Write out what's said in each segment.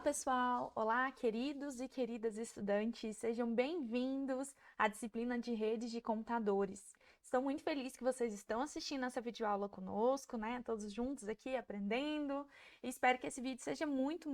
pessoal! Olá, queridos e queridas estudantes! Sejam bem-vindos à disciplina de redes de computadores. Estou muito feliz que vocês estão assistindo essa videoaula conosco, né? Todos juntos aqui aprendendo. E espero que esse vídeo seja muito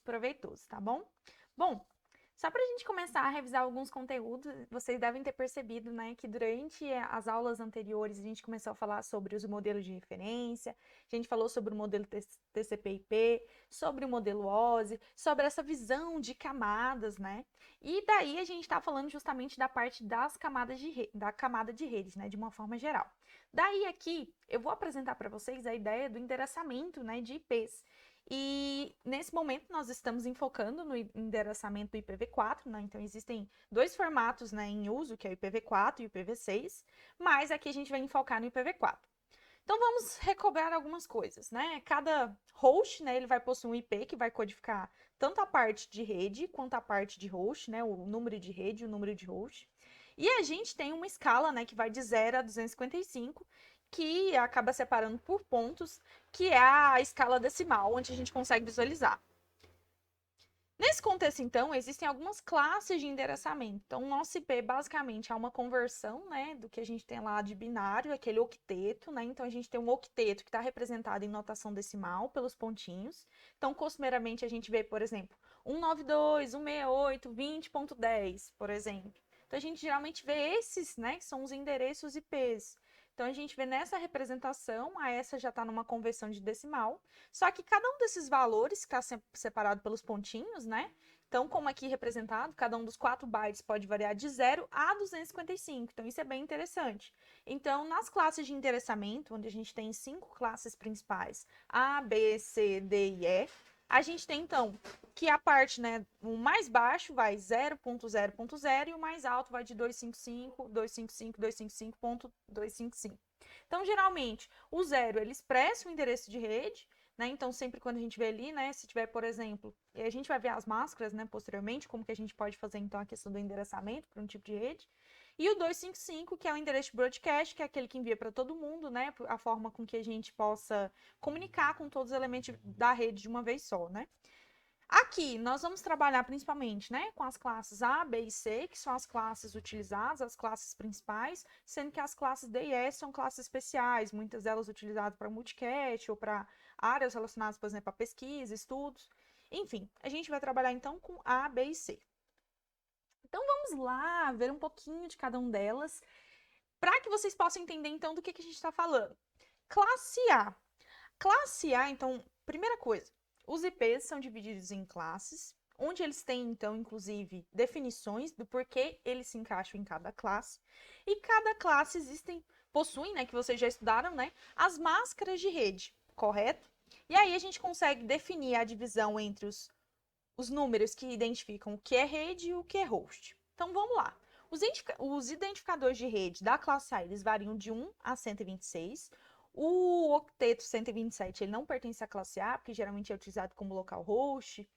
proveitoso, tá bom? Bom, só para a gente começar a revisar alguns conteúdos, vocês devem ter percebido, né, que durante as aulas anteriores a gente começou a falar sobre os modelos de referência, a gente falou sobre o modelo TCP/IP, sobre o modelo OSI, sobre essa visão de camadas, né? E daí a gente está falando justamente da parte das camadas da camada de redes, né, de uma forma geral. Daí aqui eu vou apresentar para vocês a ideia do endereçamento, né, de IPs. E nesse momento nós estamos enfocando no endereçamento do IPv4, né? Então existem dois formatos, né, em uso, que é o IPv4 e o IPv6, mas aqui a gente vai enfocar no IPv4. Então vamos recobrar algumas coisas, né? Cada host, né, ele vai possuir um IP que vai codificar tanto a parte de rede quanto a parte de host, né, o número de rede e o número de host. E a gente tem uma escala, né, que vai de 0 a 255, que acaba separando por pontos, que é a escala decimal, onde a gente consegue visualizar. Nesse contexto, então, existem algumas classes de endereçamento. Então, o nosso IP, basicamente, é uma conversão, né, do que a gente tem lá de binário, aquele octeto, né? Então, a gente tem um octeto que está representado em notação decimal pelos pontinhos. Então, costumeiramente, a gente vê, por exemplo, 192, 168, 20.10, por exemplo. Então, a gente geralmente vê esses, né, que são os endereços IPs. Então, a gente vê nessa representação, a essa já está numa conversão de decimal, só que cada um desses valores que está separado pelos pontinhos, né? Então, como aqui representado, cada um dos 4 bytes pode variar de 0 a 255. Então, isso é bem interessante. Então, nas classes de endereçamento, onde a gente tem 5 classes principais, A, B, C, D e E, a gente tem, então, que a parte, né, o mais baixo vai 0.0.0 e o mais alto vai de 255, 255, 255.255. Então, geralmente, o 0, ele expressa o endereço de rede, né? Então, sempre quando a gente vê ali, né, se tiver, por exemplo, e a gente vai ver as máscaras, né, posteriormente, como que a gente pode fazer, então, a questão do endereçamento para um tipo de rede. E o 255, que é o endereço de broadcast, que é aquele que envia para todo mundo, né, a forma com que a gente possa comunicar com todos os elementos da rede de uma vez só, né. Aqui, nós vamos trabalhar principalmente, né, com as classes A, B e C, que são as classes utilizadas, as classes principais, sendo que as classes D e E são classes especiais, muitas delas utilizadas para multicast ou para áreas relacionadas, por exemplo, a pesquisa, estudos. Enfim, a gente vai trabalhar então com A, B e C. Então vamos lá ver um pouquinho de cada uma delas, para que vocês possam entender então do que a gente está falando. Classe A. Classe A, então, primeira coisa, os IPs são divididos em classes, onde eles têm, então, inclusive, definições do porquê eles se encaixam em cada classe. E cada classe possuem, né, que vocês já estudaram, né, as máscaras de rede, correto? E aí a gente consegue definir a divisão entre os números que identificam o que é rede e o que é host. Então, vamos lá. Os identificadores de rede da classe A, eles variam de 1 a 126. O octeto 127, ele não pertence à classe A, porque geralmente é utilizado como localhost,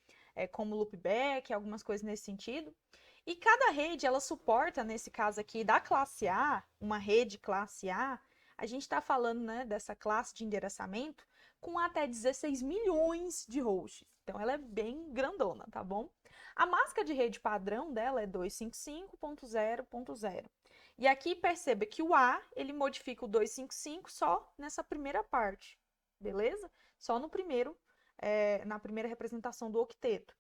como loopback, algumas coisas nesse sentido. E cada rede, ela suporta, nesse caso aqui da classe A, uma rede classe A gente está falando, né, dessa classe de endereçamento com até 16 milhões de hosts. Então, ela é bem grandona, tá bom? A máscara de rede padrão dela é 255.0.0. E aqui perceba que o A, ele modifica o 255 só nessa primeira parte, beleza? Só no primeiro, na primeira representação do octeto.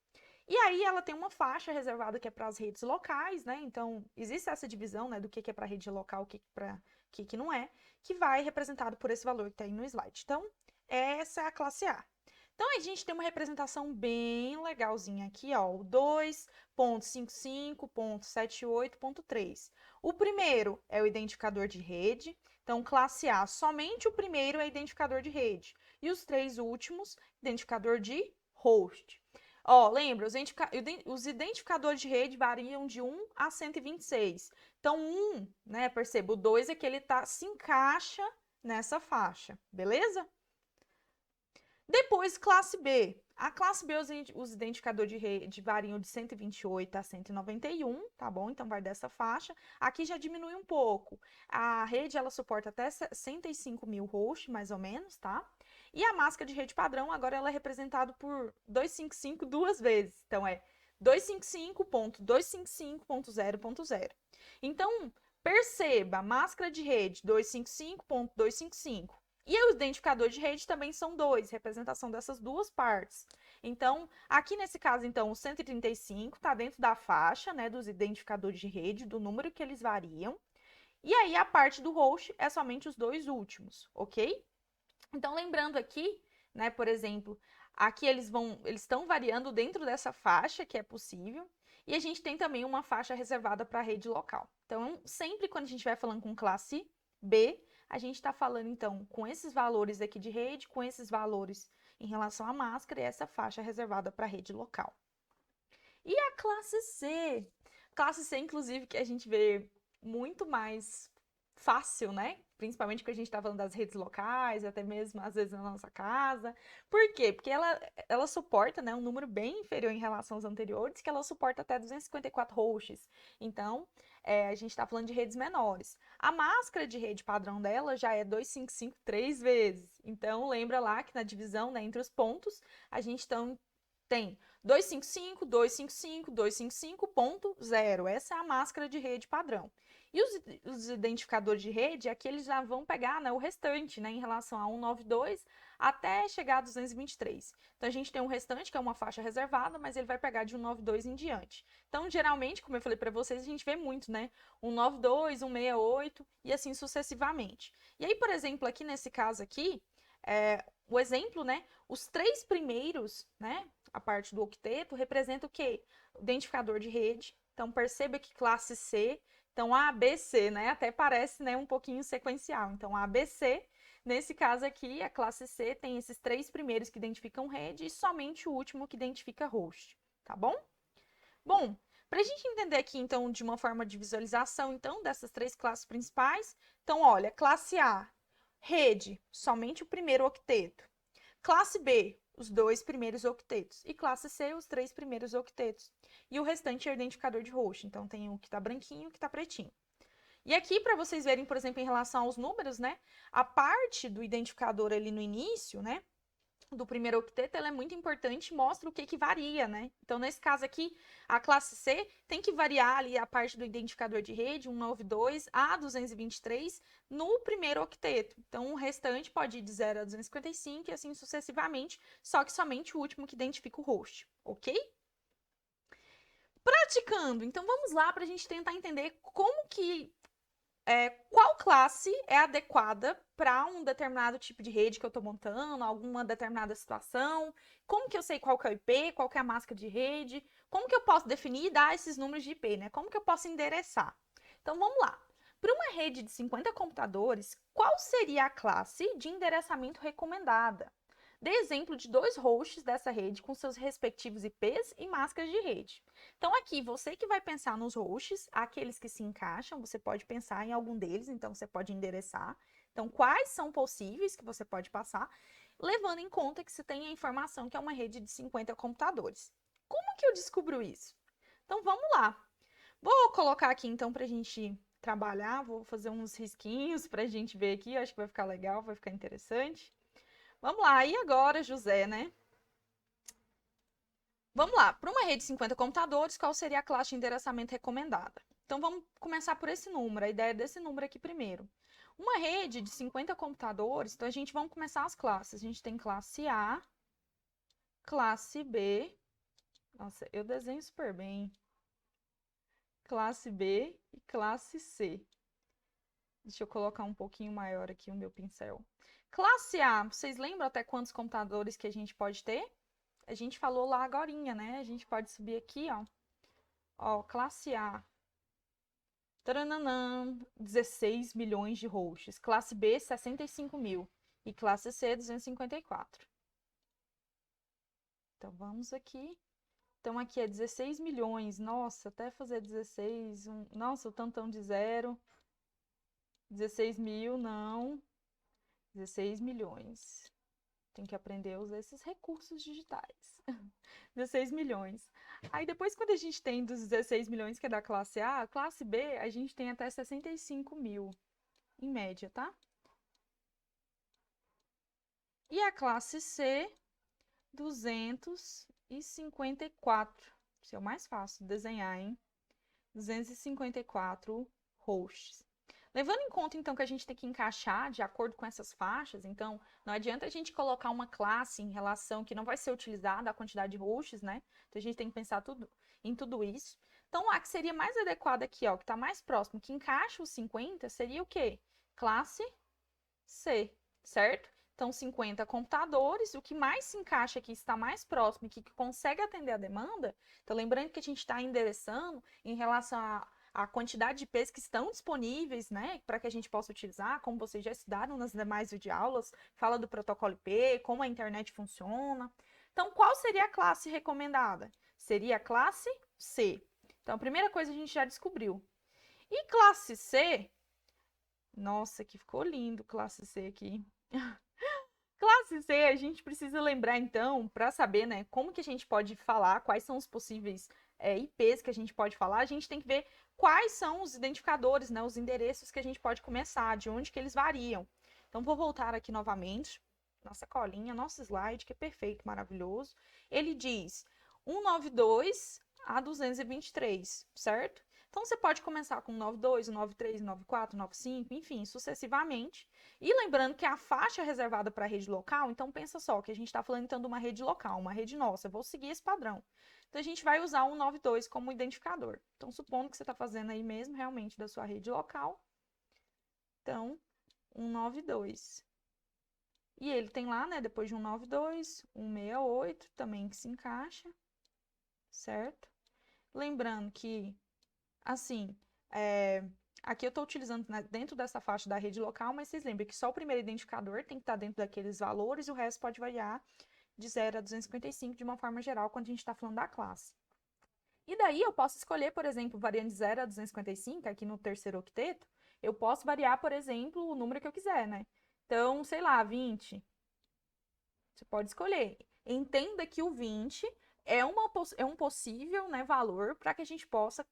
E aí ela tem uma faixa reservada que é para as redes locais, né? Então, existe essa divisão, né, do que é para rede local, o que não é, que vai representado por esse valor que está aí no slide. Então, essa é a classe A. Então, a gente tem uma representação bem legalzinha aqui, ó, o 2.55.78.3. O primeiro é o identificador de rede, então, classe A, somente o primeiro é identificador de rede. E os 3 últimos, identificador de host. Ó, lembra, os identificadores de rede variam de 1 a 126. Então, 1, né, perceba, o 2 é que ele se encaixa nessa faixa, beleza? Depois, classe B. A classe B, os identificadores de rede variam de 128 a 191, tá bom? Então, vai dessa faixa. Aqui já diminui um pouco. A rede, ela suporta até 65 mil hosts, mais ou menos, tá? E a máscara de rede padrão, agora ela é representada por 255 duas vezes. Então, é 255.255.0.0. Então, perceba, máscara de rede 255.255. E o identificador de rede também são dois, representação dessas duas partes. Então, aqui nesse caso, então, o 135 está dentro da faixa, né, dos identificadores de rede, do número que eles variam. E aí, a parte do host é somente os dois últimos, ok? Então, lembrando aqui, né, por exemplo, aqui eles estão variando dentro dessa faixa, que é possível, e a gente tem também uma faixa reservada para a rede local. Então, sempre quando a gente vai falando com classe B, a gente está falando, então, com esses valores aqui de rede, com esses valores em relação à máscara, e essa faixa reservada para a rede local. E a classe C? Classe C, inclusive, que a gente vê muito mais fácil, né? Principalmente quando a gente está falando das redes locais, até mesmo às vezes na nossa casa. Por quê? Porque ela suporta, né, um número bem inferior em relação aos anteriores, que ela suporta até 254 hosts. Então, a gente está falando de redes menores. A máscara de rede padrão dela já é 255 três vezes. Então, lembra lá que na divisão, né, entre os pontos, a gente tem 255, 255, 255.0. Essa é a máscara de rede padrão. E os identificadores de rede, aqui eles já vão pegar, né, o restante, né, em relação a 192 até chegar a 223. Então, a gente tem um restante, que é uma faixa reservada, mas ele vai pegar de 192 em diante. Então, geralmente, como eu falei para vocês, a gente vê muito, né, 192, 168 e assim sucessivamente. E aí, por exemplo, aqui nesse caso aqui, o exemplo, né, os três primeiros, né, a parte do octeto, representa o quê? O identificador de rede. Então, perceba que classe C, então A, B, C, né, até parece, né, um pouquinho sequencial. Então, A, B, C, nesse caso aqui, a classe C tem esses três primeiros que identificam rede e somente o último que identifica host, tá bom? Bom, para a gente entender aqui, então, de uma forma de visualização, então, dessas três classes principais, então, olha, classe A, rede, somente o primeiro octeto. Classe B, os dois primeiros octetos. E classe C, os três primeiros octetos. E o restante é o identificador de host. Então, tem o que está branquinho e o que está pretinho. E aqui, para vocês verem, por exemplo, em relação aos números, né? A parte do identificador ali no início, né? Do primeiro octeto, ela é muito importante, mostra o que varia, né? Então, nesse caso aqui, a classe C tem que variar ali a parte do identificador de rede, 192 a 223, no primeiro octeto. Então, o restante pode ir de 0 a 255 e assim sucessivamente, só que somente o último que identifica o host, ok? Praticando, então vamos lá para a gente tentar entender como que qual classe é adequada para um determinado tipo de rede que eu estou montando, alguma determinada situação, como que eu sei qual que é o IP, qual que é a máscara de rede, como que eu posso definir e dar esses números de IP, né? Como que eu posso endereçar? Então, vamos lá. Para uma rede de 50 computadores, qual seria a classe de endereçamento recomendada? Dê exemplo de dois hosts dessa rede com seus respectivos IPs e máscaras de rede. Então, aqui, você que vai pensar nos hosts, aqueles que se encaixam, você pode pensar em algum deles, então você pode endereçar. Então, quais são possíveis que você pode passar, levando em conta que você tem a informação que é uma rede de 50 computadores. Como que eu descubro isso? Então, vamos lá. Vou colocar aqui, então, para a gente trabalhar, vou fazer uns risquinhos para a gente ver aqui, acho que vai ficar legal, vai ficar interessante. Vamos lá, e agora, José, né? Vamos lá, para uma rede de 50 computadores, qual seria a classe de endereçamento recomendada? Então, vamos começar por esse número, a ideia desse número aqui primeiro. Uma rede de 50 computadores, então a gente vai começar as classes. A gente tem classe A, classe B, nossa, eu desenho super bem, classe B e classe C. Deixa eu colocar um pouquinho maior aqui o meu pincel. Classe A, vocês lembram até quantos computadores que a gente pode ter? A gente falou lá agorinha, né? A gente pode subir aqui, ó. Ó, classe A. Tarananã, 16 milhões de hosts. Classe B, 65 mil. E classe C, 254. Então, vamos aqui. Então, aqui é 16 milhões. Nossa, até fazer 16. Nossa, o tantão de zero. 16 mil, não. 16 milhões. Tem que aprender a usar esses recursos digitais. 16 milhões. Aí depois, quando a gente tem dos 16 milhões, que é da classe A, classe B, a gente tem até 65 mil, em média, tá? E a classe C, 254. Isso é o mais fácil de desenhar, hein? 254 hosts. Levando em conta, então, que a gente tem que encaixar de acordo com essas faixas, então, não adianta a gente colocar uma classe em relação que não vai ser utilizada a quantidade de hosts, né? Então, a gente tem que pensar em tudo isso. Então, a que seria mais adequada aqui, ó, que está mais próximo, que encaixa os 50, seria o quê? Classe C, certo? Então, 50 computadores, o que mais se encaixa aqui, está mais próximo e que consegue atender a demanda. Então, lembrando que a gente está endereçando em relação à quantidade de IPs que estão disponíveis, né, para que a gente possa utilizar, como vocês já estudaram nas demais videoaulas, fala do protocolo IP, como a internet funciona. Então, qual seria a classe recomendada? Seria a classe C. Então, a primeira coisa a gente já descobriu. E classe C, nossa, que ficou lindo classe C aqui. Classe C, a gente precisa lembrar então, para saber, né, como que a gente pode falar, quais são os possíveis IPs que a gente pode falar, a gente tem que ver quais são os identificadores, né, os endereços que a gente pode começar, de onde que eles variam. Então, vou voltar aqui novamente, nossa colinha, nosso slide, que é perfeito, maravilhoso. Ele diz 192 a 223, certo? Então, você pode começar com 92, 93, 94, 95, enfim, sucessivamente. E lembrando que a faixa é reservada para a rede local, então pensa só, que a gente está falando então de uma rede local, uma rede nossa, eu vou seguir esse padrão. Então a gente vai usar o 192 como identificador. Então, supondo que você está fazendo aí mesmo realmente da sua rede local, então 192. E ele tem lá, né, depois de 192, 168 também que se encaixa, certo? Lembrando que, assim, aqui eu estou utilizando, né, dentro dessa faixa da rede local, mas vocês lembram que só o primeiro identificador tem que estar dentro daqueles valores e o resto pode variar de 0 a 255 de uma forma geral quando a gente está falando da classe. E daí eu posso escolher, por exemplo, variando de 0 a 255, aqui no terceiro octeto, eu posso variar, por exemplo, o número que eu quiser, né? Então, sei lá, 20. Você pode escolher. Entenda que o 20 é um possível, né, valor para que a gente possa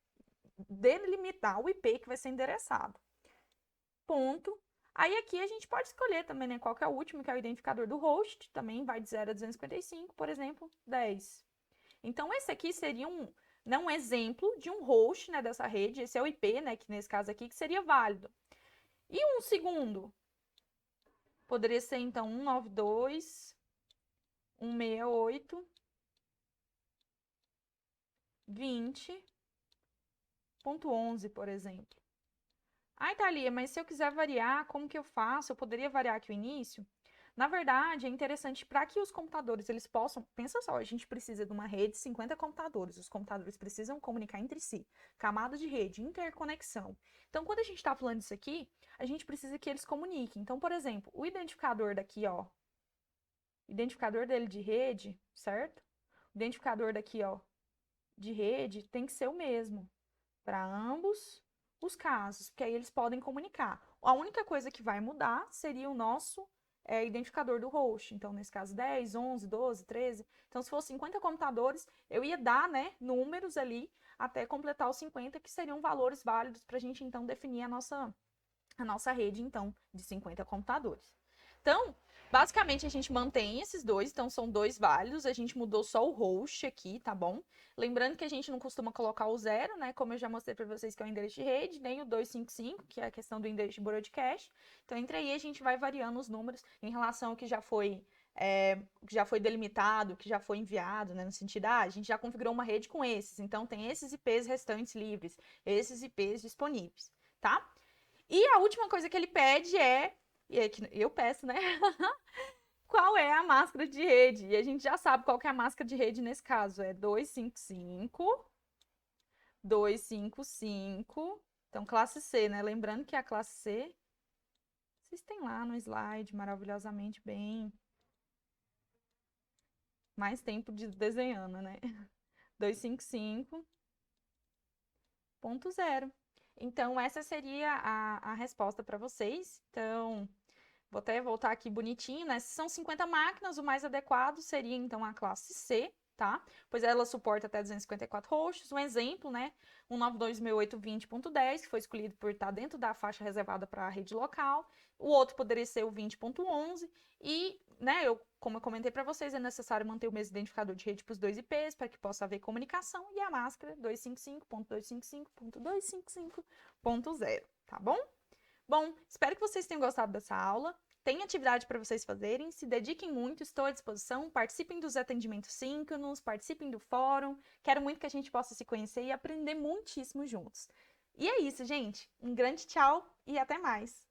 delimitar o IP que vai ser endereçado. Ponto. Aí aqui a gente pode escolher também, né, qual que é o último, que é o identificador do host, também vai de 0 a 255, por exemplo, 10. Então, esse aqui seria um exemplo de um host, né, dessa rede, esse é o IP, né, que nesse caso aqui, que seria válido. E um segundo? Poderia ser, então, 192, 168, 20.11, por exemplo. Ai, Thalia, mas se eu quiser variar, como que eu faço? Eu poderia variar aqui o início? Na verdade, é interessante para que os computadores eles possam. Pensa só, a gente precisa de uma rede de 50 computadores. Os computadores precisam comunicar entre si. Camada de rede, interconexão. Então, quando a gente está falando disso aqui, a gente precisa que eles comuniquem. Então, por exemplo, o identificador daqui, ó. Identificador dele de rede, certo? O identificador daqui, ó, de rede, tem que ser o mesmo para ambos os casos, porque aí eles podem comunicar. A única coisa que vai mudar seria o nosso identificador do host. Então, nesse caso, 10, 11, 12, 13. Então, se fosse 50 computadores, eu ia dar, né, números ali até completar os 50, que seriam valores válidos para a gente, então, definir a nossa rede, então, de 50 computadores. Então, basicamente, a gente mantém esses dois, então são dois válidos, a gente mudou só o host aqui, tá bom? Lembrando que a gente não costuma colocar o 0, né? Como eu já mostrei para vocês que é o endereço de rede, nem o 255, que é a questão do endereço de broadcast. Então, entre aí, a gente vai variando os números em relação ao que já foi delimitado, que já foi enviado, né? No sentido, a gente já configurou uma rede com esses, então tem esses IPs restantes livres, esses IPs disponíveis, tá? E a última coisa que ele pede e é que eu peço, né? Qual é a máscara de rede? E a gente já sabe qual que é a máscara de rede nesse caso. É 255, 255. Então, classe C, né? Lembrando que a classe C, vocês têm lá no slide, maravilhosamente bem. Mais tempo de desenhando, né? 255.0. Então, essa seria a resposta para vocês. Então, vou até voltar aqui bonitinho, né? Se são 50 máquinas, o mais adequado seria, então, a classe C. tá? Pois ela suporta até 254 hosts. Um exemplo, né? 192.168.20.10, que foi escolhido por estar dentro da faixa reservada para a rede local. O outro poderia ser o 20.11 e, né, como eu comentei para vocês, é necessário manter o mesmo identificador de rede para os dois IPs para que possa haver comunicação e a máscara 255.255.255.0, tá bom? Bom, espero que vocês tenham gostado dessa aula. Tem atividade para vocês fazerem, se dediquem muito, estou à disposição, participem dos atendimentos síncronos, participem do fórum, quero muito que a gente possa se conhecer e aprender muitíssimo juntos. E é isso, gente. Um grande tchau e até mais!